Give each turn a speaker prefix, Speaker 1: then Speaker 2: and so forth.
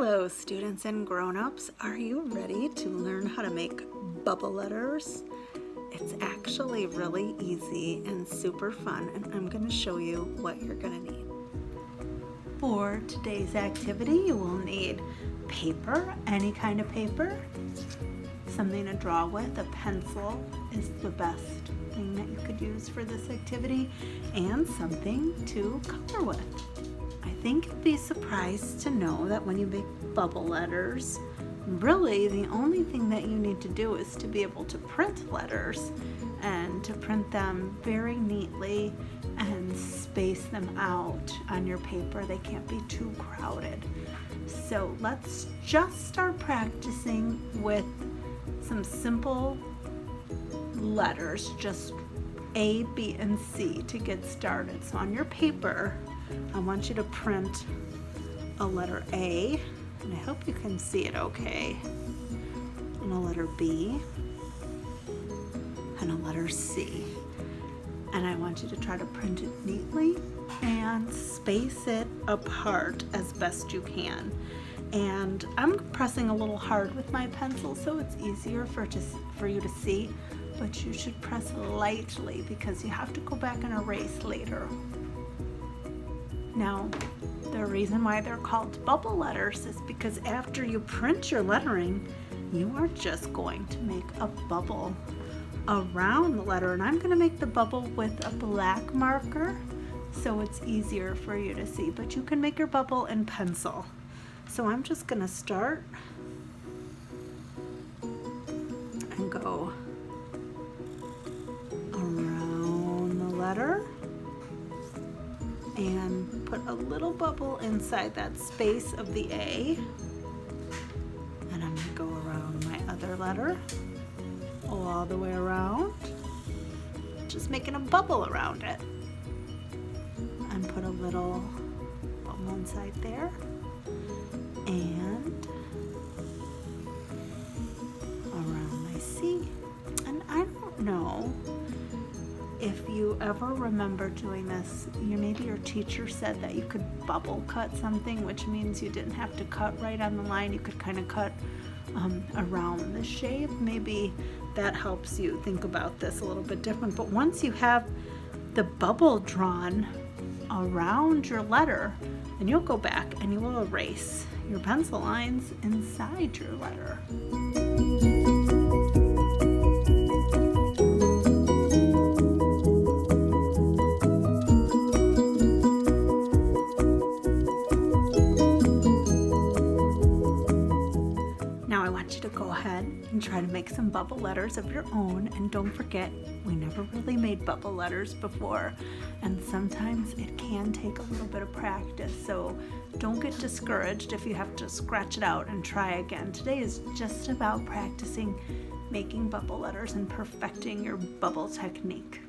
Speaker 1: Hello students and grown-ups, are you ready to learn how to make bubble letters? It's actually really easy and super fun, and I'm going to show you what you're going to need. For today's activity, you will need paper, any kind of paper, something to draw with. A pencil is the best thing that you could use for this activity, and something to color with. I think you'll be surprised to know that when you make bubble letters, really the only thing that you need to do is to be able to print letters and to print them very neatly and space them out on your paper. They can't be too crowded. So let's just start practicing with some simple letters, just A, B, and C to get started. So on your paper, I want you to print a letter A, and I hope you can see it okay, and a letter B, and a letter C. And I want you to try to print it neatly and space it apart as best you can. And I'm pressing a little hard with my pencil, so it's easier for you to see, but you should press lightly because you have to go back and erase later. Now, the reason why they're called bubble letters is because after you print your lettering, you are just going to make a bubble around the letter. And I'm going to make the bubble with a black marker so it's easier for you to see. But you can make your bubble in pencil. So I'm just going to start and go around the letter and put a little bubble inside that space of the A. And I'm going to go around my other letter all the way around, just making a bubble around it. And put a little bubble inside there. And around my C. And I don't know if you ever remember doing this, maybe your teacher said that you could bubble cut something, which means you didn't have to cut right on the line. You could kind of cut around the shape. Maybe that helps you think about this a little bit different. But once you have the bubble drawn around your letter, then you'll go back and you will erase your pencil lines inside your letter. Now I want you to go ahead and try to make some bubble letters of your own, and don't forget, we never really made bubble letters before, and sometimes it can take a little bit of practice, so don't get discouraged if you have to scratch it out and try again. Today is just about practicing making bubble letters and perfecting your bubble technique.